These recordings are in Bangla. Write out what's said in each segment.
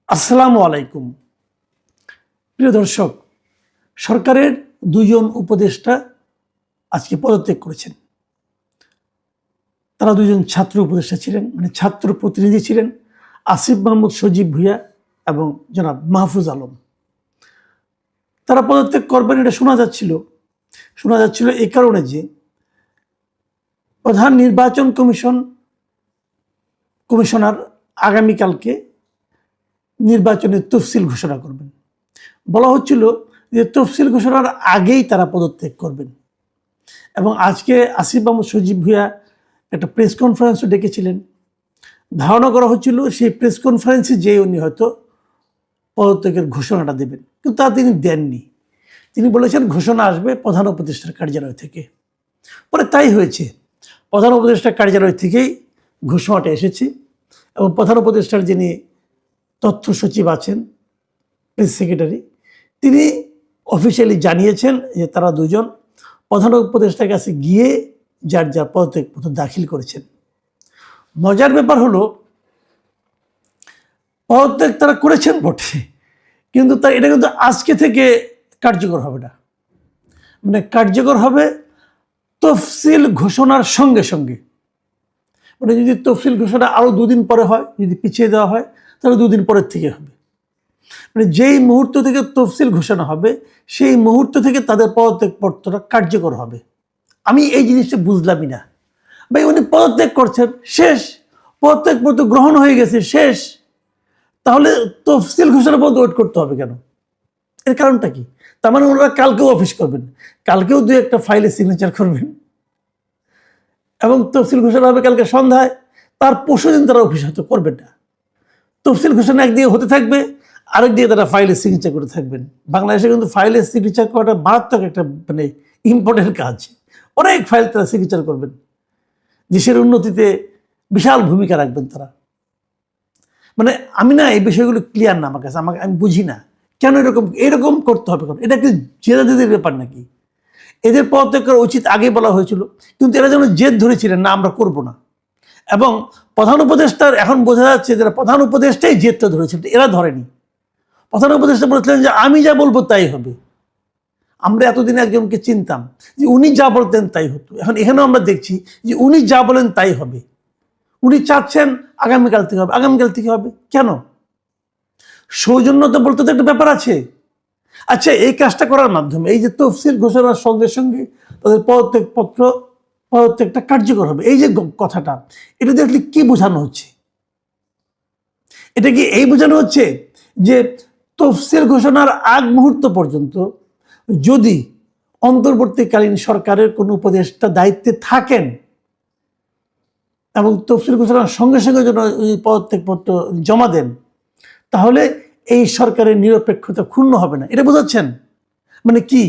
আসসালামু আলাইকুম। প্রিয় দর্শক, সরকারের দুজন উপদেষ্টা আজকে পদত্যাগ করেছেন। তারা দুজন ছাত্র উপদেষ্টা ছিলেন, মানে ছাত্র প্রতিনিধি ছিলেন, আসিফ মাহমুদ সজীব ভুঁইয়া এবং জনাব মাহফুজ আলম। তারা পদত্যাগ করবেন এটা শোনা যাচ্ছিল এই কারণে যে প্রধান নির্বাচন কমিশনার আগামীকালকে নির্বাচনের তফসিল ঘোষণা করবেন। বলা হচ্ছিল যে তফসিল ঘোষণার আগেই তারা পদত্যাগ করবেন এবং আজকে আসিফ মাহমুদ সজীব ভুঁইয়া একটা প্রেস কনফারেন্সও ডেকেছিলেন। ধারণা করা হচ্ছিল সেই প্রেস কনফারেন্সে যেয়ে উনি হয়তো পদত্যাগের ঘোষণাটা দেবেন, কিন্তু তা তিনি দেননি। তিনি বলেছেন ঘোষণা আসবে প্রধান উপদেষ্টার কার্যালয় থেকে। পরে তাই হয়েছে, প্রধান উপদেষ্টার কার্যালয় থেকেই ঘোষণাটা এসেছে এবং প্রধান উপদেষ্টার যিনি তথ্য সচিব আছেন, প্রেস সেক্রেটারি, তিনি অফিসিয়ালি জানিয়েছেন যে তারা দুজন প্রধান উপদেষ্টার কাছে গিয়ে যার যার পদত্যাগপত্র দাখিল করেছেন। মজার ব্যাপার হলো, পদত্যাগ তারা করেছেন বটে, কিন্তু এটা কিন্তু আজকে থেকে কার্যকর হবে না। মানে কার্যকর হবে তফসিল ঘোষণার সঙ্গে সঙ্গে। মানে যদি তফসিল ঘোষণা আরও দুদিন পরে হয়, যদি পিছিয়ে দেওয়া হয়, তাহলে দুদিন পরের থেকে হবে। মানে যেই মুহূর্ত থেকে তফসিল ঘোষণা হবে সেই মুহূর্ত থেকে তাদের পদত্যাগপত্রটা কার্যকর হবে। আমি এই জিনিসটা বুঝলামই না। ভাই, উনি পদত্যাগ করছেন, শেষ, পদত্যাগপত্র গ্রহণ হয়ে গেছে, শেষ, তাহলে তফসিল ঘোষণা পর্যন্ত ওয়েট করতে হবে কেন? এর কারণটা কি? তার মানে ওনারা কালকেও অফিস করবেন, কালকেও দু একটা ফাইলে সিগনেচার করবেন এবং তফসিল ঘোষণা হবে কালকে সন্ধ্যায়, তার পরশুদিন তারা অফিস হয়তো করবেন না। তফসিল ঘোষণা একদিকে হতে থাকবে, আরেক দিকে তারা ফাইলে সিগনেচার করে থাকবেন। বাংলাদেশে কিন্তু ফাইলে সিগনেচার করাটা মারাত্মক একটা মানে ইম্পর্টেন্ট কাজ। অনেক ফাইল তারা সিগনেচার করবেন, দেশের উন্নতিতে বিশাল ভূমিকা রাখবেন তারা। মানে আমি না এই বিষয়গুলো ক্লিয়ার না আমার কাছে, আমি বুঝি না কেন এরকম করতে হবে। কারণ এটা কি জেদাজেদের ব্যাপার নাকি? এদের পদত্যাগ করা উচিত আগেই বলা হয়েছিল, কিন্তু এরা যেন জেদ ধরেছিলেন না আমরা করব না। এবং প্রধান উপদেষ্টার এখন বোঝা যাচ্ছে যারা প্রধান উপদেষ্টাই জেদটা ধরেছিলেন, এরা ধরেনি। প্রধান উপদেষ্টা বলেছিলেন যে আমি যা বলবো তাই হবে। আমরা এতদিন একজনকে চিনতাম যে উনি যা বলতেন তাই হতো, এখন এখানেও আমরা দেখছি যে উনি যা বলেন তাই হবে। উনি চাচ্ছেন আগামীকাল থেকে হবে, আগামীকাল থেকে হবে কেন? সৌজন্যতা বলতে তো একটা ব্যাপার আছে। আচ্ছা, এই কাজটা করার মাধ্যমে এই যে তফসিল ঘোষণার সঙ্গে সঙ্গে তাদের পদত্যাগটা কার্যকর হবে, এই যে কথাটা, এটা দেখলে কি বোঝানো হচ্ছে? এটা কি এই বোঝানো হচ্ছে যে তফসিল ঘোষণার আগ মুহূর্ত পর্যন্ত যদি অন্তর্বর্তীকালীন সরকারের কোনো উপদেষ্টা দায়িত্বে থাকেন এবং তফসিল ঘোষণার সঙ্গে সঙ্গে যেন পদত্যাগপত্র জমা দেন, তাহলে এই সরকারের নিরপেক্ষতা ক্ষুণ্ণ হবে না, এটা বোঝাচ্ছেন? মানে কি?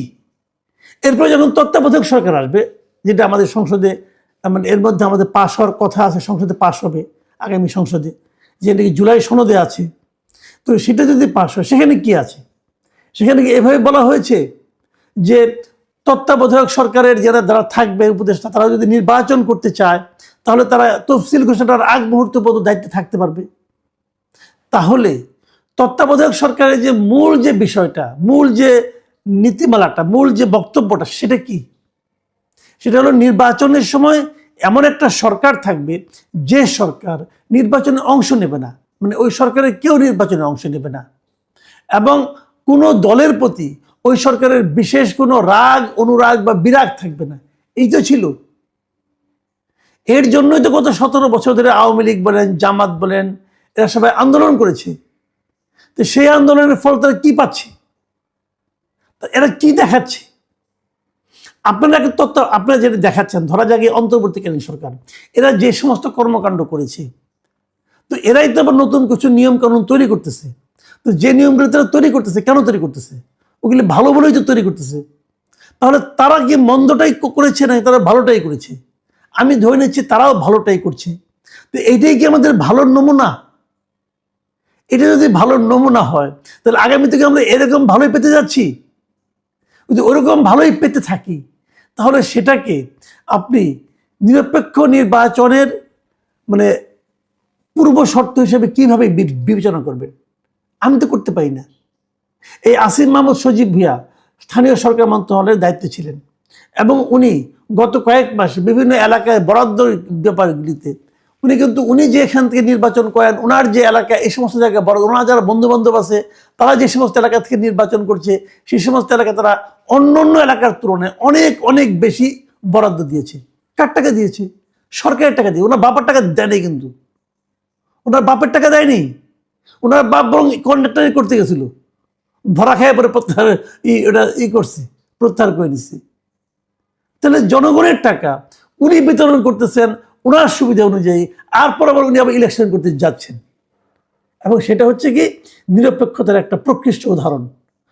এরপরে যখন তত্ত্বাবধায়ক সরকার আসবে, যেটা আমাদের সংসদে, মানে এর মধ্যে আমাদের পাশ হওয়ার কথা আছে, সংসদে পাশ হবে আগামী সংসদে, যেটা কি জুলাই সনদে আছে, তো সেটা যদি পাশ হয় সেখানে কি আছে? সেখানে কি এভাবে বলা হয়েছে যে তত্ত্বাবধায়ক সরকারের যারা থাকবে উপদেষ্টা, তারা যদি নির্বাচন করতে চায় তাহলে তারা তফসিল ঘোষণার আগ মুহূর্ত পর্যন্ত দায়িত্বে থাকতে পারবে? তাহলে তত্ত্বাবধায়ক সরকারের যে মূল যে বিষয়টা, মূল যে নীতিমালাটা, মূল যে বক্তব্যটা, সেটা কি? সেটা হলো নির্বাচনের সময় এমন একটা সরকার থাকবে যে সরকার নির্বাচনে অংশ নেবে না, মানে ওই সরকারের কেউ নির্বাচনে অংশ নেবে না এবং কোনো দলের প্রতি ওই সরকারের বিশেষ কোনো রাগ, অনুরাগ বা বিরাগ থাকবে না। এই তো ছিল। এর জন্যই তো গত 17 বছর ধরে আওয়ামী লীগ বলেন, জামাত বলেন, এরা সবাই আন্দোলন করেছে। তো সেই আন্দোলনের ফল তারা কি পাচ্ছে? এরা কি দেখাচ্ছে? আপনারা একটা তথ্য, আপনারা যেটা দেখাচ্ছেন, ধরা যাক অন্তর্বর্তীকালীন সরকার, এরা যে সমস্ত কর্মকাণ্ড করেছে, তো এরাই তো আবার নতুন কিছু নিয়ম কানুন তৈরি করতেছে। তো যে নিয়মগুলো তারা তৈরি করতেছে, কেন তৈরি করতেছে? ওগুলি ভালো বলেই তো তৈরি করতেছে। তাহলে তারা কি মন্দটাই করেছে না তারা ভালোটাই করেছে? আমি ধরে নিচ্ছি তারাও ভালোটাই করছে। তো এইটাই কি আমাদের ভালোর নমুনা? এটা যদি ভালোর নমুনা হয় তাহলে আগামী থেকে আমরা এরকম ভালোই পেতে যাচ্ছি। যদি ওরকম ভালোই পেতে থাকি তাহলে সেটাকে আপনি নিরপেক্ষ নির্বাচনের মানে পূর্ব শর্ত হিসেবে কিভাবে বিবেচনা করবেন? আমি তো করতে পারি না। এই আসিফ মাহমুদ সজীব ভুঁইয়া স্থানীয় সরকার মন্ত্রণালয়ের দায়িত্বে ছিলেন এবং উনি গত কয়েক মাস বিভিন্ন এলাকায় বরাদ্দ ব্যাপারগুলিতে উনি যে এখান থেকে নির্বাচন করেন, ওনার যে এলাকা, এই সমস্ত জায়গায় বড় ওনার যারা বন্ধু বান্ধব আছে তারা যে সমস্ত এলাকা থেকে নির্বাচন করছে সেই সমস্ত এলাকায় তারা অন্য অন্য এলাকার তুলনায় অনেক অনেক বেশি বরাদ্দ দিয়েছে। কার টাকা দিয়েছে? সরকারের টাকা দিয়ে। ওনার বাবার টাকা দেয়নি, কিন্তু ওনার বাপের টাকা দেয়নি। ওনার বাপ বরং কন্ট্রাক্টারি করতে গেছিল, ধরা খায় পরে প্রত্যাহার করছে, প্রত্যাহার করে নিচ্ছে। তাহলে জনগণের টাকা উনি বিতরণ করতেছেন ওনার সুবিধা অনুযায়ী, আর পর আবার উনি আবার ইলেকশন করতে যাচ্ছেন। এবং সেটা হচ্ছে কি নিরপেক্ষতার একটা প্রকৃষ্ট উদাহরণ,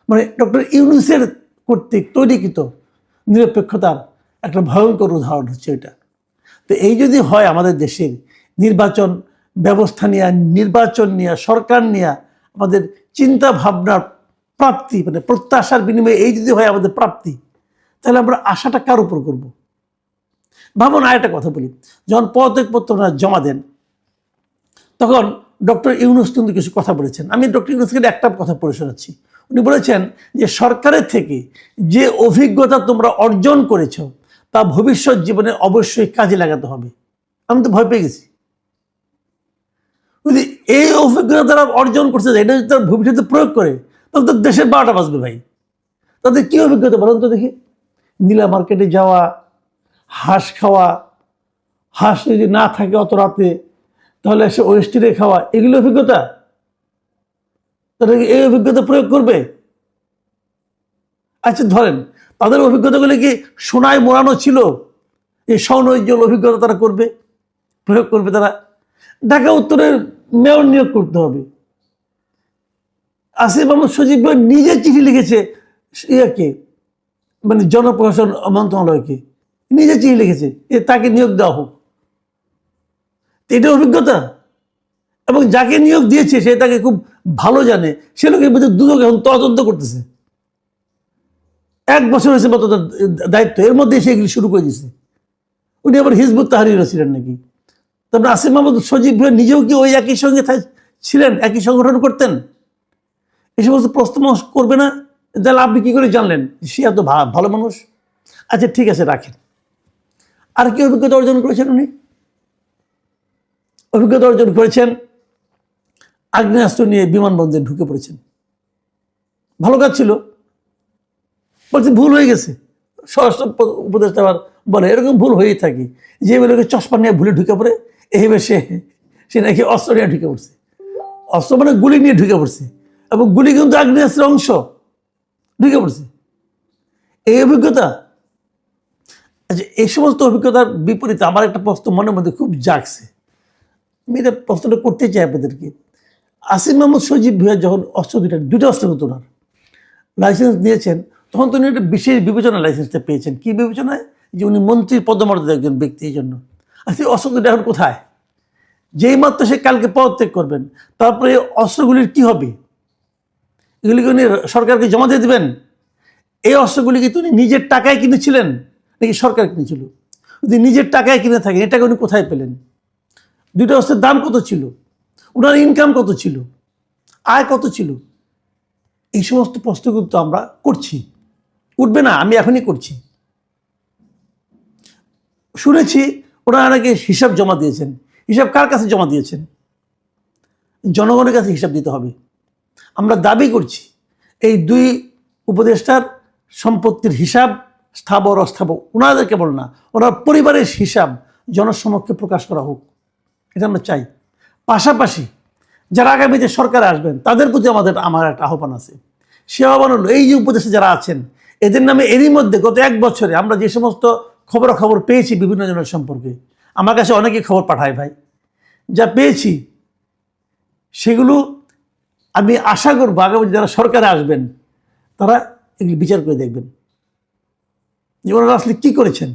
মানে ডক্টর ইউনূসের কর্তৃক তৈরিকৃত নিরপেক্ষতার একটা ভয়ঙ্কর উদাহরণ হচ্ছে এটা। তো এই যদি হয় আমাদের দেশের নির্বাচন ব্যবস্থা নিয়ে, নির্বাচন নিয়ে, সরকার নিয়ে আমাদের চিন্তা ভাবনার প্রাপ্তি, মানে প্রত্যাশার বিনিময়ে এই যদি হয় আমাদের প্রাপ্তি, তাহলে আমরা আশাটা কার উপর করবো? ভাবুন, আর একটা কথা বলি, যখন পদত্যাগপত্র জমা দেন তখন ডক্টর ইউনূস কিন্তু কিছু কথা বলেছেন। আমি ডক্টর ইউনূসকে একটা কথা পড়ে শোনাচ্ছি। উনি বলেছেন যে সরকারের থেকে যে অভিজ্ঞতা তোমরা অর্জন করেছ তা ভবিষ্যৎ জীবনে অবশ্যই কাজে লাগাতে হবে। আমি তো ভয় পেয়ে গেছি। যদি এই অভিজ্ঞতা তারা অর্জন করছে, এটা যদি তারা ভবিষ্যতে প্রয়োগ করে, তাহলে তো দেশের 12টা বাজবে ভাই। তাদের কি অভিজ্ঞতা বলুন তো দেখি? নীলা মার্কেটে যাওয়া, হাঁস খাওয়া, হাঁস যদি না থাকে অত রাতে তাহলে সে ওয়েস্টিরে খাওয়া, এগুলো অভিজ্ঞতা? তারা কি এই অভিজ্ঞতা প্রয়োগ করবে? আচ্ছা ধরেন তাদের অভিজ্ঞতাগুলি কি সোনায় মোড়ানো ছিল, এই স্বনৈজ্জ্বল অভিজ্ঞতা তারা করবে, প্রয়োগ করবে তারা? ঢাকা উত্তরের মেয়র নিয়োগ করতে হবে। আসিফ মাহমুদ সজীব ভাই নিজে চিঠি লিখেছে ইয়াকে, মানে জনপ্রশাসন মন্ত্রণালয়কে নিজে চিঠি লিখেছে তাকে নিয়োগ দেওয়া হোক। এটা অভিজ্ঞতা? এবং যাকে নিয়োগ দিয়েছে সে তাকে খুব ভালো জানে, সে লোকের ভিতরে দুদক এখন তদন্ত করতেছে। 1 বছর হয়েছে মতো দায়িত্ব, এর মধ্যে সে এগুলি শুরু করে দিয়েছে। উনি আবার হিজবুত তাহরিরও ছিলেন নাকি? তারপরে আসিফ মাহমুদ সজীব ভাই নিজেও কি ওই একই সঙ্গে ছিলেন, একই সংগঠন করতেন? এই সমস্ত প্রশ্ন করবে না? তাহলে আপনি কি করে জানলেন সে এত ভালো মানুষ? আচ্ছা ঠিক আছে, রাখেন। আর কি অভিজ্ঞতা অর্জন করেছেন উনি? অভিজ্ঞতা অর্জন করেছেন আগ্নেয়াস্ত্র নিয়ে বিমানবন্দরে ঢুকে পড়েছেন। ভালো কাজ ছিল, বলছে ভুল হয়ে গেছে। স্বরাষ্ট্র উপদেষ্টা আবার বলে এরকম ভুল হয়েই থাকে, যে লোকে চশমা নিয়ে ভুলে ঢুকে পড়ে, এইভাবে সে নাকি অস্ত্র নিয়ে ঢুকে পড়ছে। অস্ত্র মানে গুলি নিয়ে ঢুকে পড়ছে, এবং গুলি কিন্তু আগ্নেয়াস্ত্রের অংশ, ঢুকে পড়ছে। এই অভিজ্ঞতা। আচ্ছা, এই সমস্ত অভিজ্ঞতার বিপরীতে আমার একটা প্রশ্ন মনের মধ্যে খুব জাগছে, আমি এটা প্রশ্নটা করতে চাই আপনাদেরকে। আসিফ মাহমুদ সজীব ভুঁইয়া যখন অস্ত্র দুইটা অস্ত্র কিন্তু ওনার লাইসেন্স দিয়েছেন, তখন তো উনি একটা বিশেষ বিবেচনা লাইসেন্সটা পেয়েছেন। কি বিবেচনায়? যে উনি মন্ত্রীর পদমর্যাদা একজন ব্যক্তি, এই জন্য। আচ্ছা, অস্ত্র দুটো এখন কোথায়? যেই মাত্র সে কালকে পদত্যাগ করবেন, তারপরে এই অস্ত্রগুলির কি হবে? এগুলিকে উনি সরকারকে জমা দিয়ে দেবেন? এই অস্ত্রগুলি কি উনি নিজের টাকায় কিনেছিলেন নাকি সরকার কিনেছিল? যদি নিজের টাকায় কিনে থাকেন, এটাকে উনি কোথায় পেলেন? দুটো অস্ত্রের দাম কত ছিল? ওনার ইনকাম কত ছিল? আয় কত ছিল? এই সমস্ত প্রশ্ন কিন্তু আমরা করছি। উঠবে না, আমি এখনই করছি। শুনেছি ওনারা নাকি হিসাব জমা দিয়েছেন। হিসাব কার কাছে জমা দিয়েছেন? জনগণের কাছে হিসাব দিতে হবে। আমরা দাবি করছি এই 2 উপদেষ্টার সম্পত্তির হিসাব, স্থাবর অস্থাবর, ওনাদের কেবল না, ওনার পরিবারের হিসাব জনসমক্ষে প্রকাশ করা হোক, এটা আমরা চাই। পাশাপাশি যারা আগামীতে সরকারে আসবেন তাদের প্রতি আমার একটা আহ্বান আছে। সে আহ্বান হলো, এই যে উপদেষ্টা যারা আছেন এদের নামে এরই মধ্যে গত 1 বছরে আমরা যে সমস্ত খবর পেয়েছি বিভিন্ন জনের সম্পর্কে, আমার কাছে অনেকে খবর পাঠায় ভাই, যা পেয়েছি সেগুলো আমি আশা করবো আগামী যারা সরকারে আসবেন তারা এগুলি বিচার করে দেখবেন যে ওনারা আসলে কী করেছেন।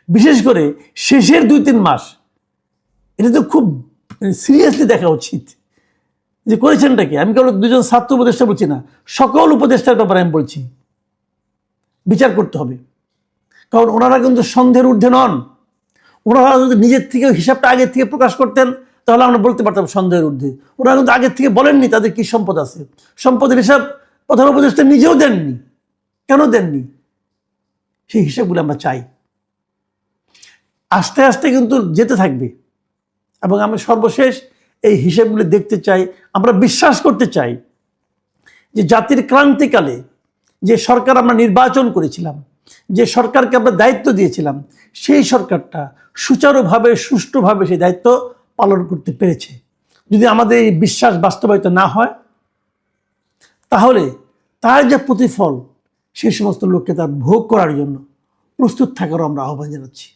বিশেষ করে শেষের 2-3 মাস, এটা তো খুব সিরিয়াসলি দেখা উচিত যে করেছেনটা কি। আমি কেবল 2জন ছাত্র উপদেষ্টা বলছি না, সকল উপদেষ্টার ব্যাপারে আমি বলছি বিচার করতে হবে। কারণ ওনারা কিন্তু সন্দেহের ঊর্ধ্বে নন। ওনারা যদি নিজের থেকে হিসাবটা আগের থেকে প্রকাশ করতেন তাহলে আমরা বলতে পারতাম সন্দেহের ঊর্ধ্বে। ওরা কিন্তু আগের থেকে বলেননি তাদের কি সম্পদ আছে। সম্পদের হিসাব প্রধান উপদেষ্টা নিজেও দেননি। কেন দেননি? সেই হিসাবগুলো আমরা চাই। আস্তে আস্তে কিন্তু যেতে থাকবে এবং আমি সর্বশেষ এই হিসাবগুলো দেখতে চাই। আমরা বিশ্বাস করতে চাই যে জাতির ক্রান্তিকালে যে সরকার আমরা নির্বাচন করেছিলাম, যে সরকারকে আমরা দায়িত্ব দিয়েছিলাম, সেই সরকারটা সুচারুভাবে সুষ্ঠুভাবে সেই দায়িত্ব পালন করতে পেরেছে। যদি আমাদের এই বিশ্বাস বাস্তবায়িত না হয়, তাহলে তার যে প্রতিফল সেই সমস্ত লোককে তার ভোগ করার জন্য প্রস্তুত থাকারও আমরা আহ্বান জানাচ্ছি।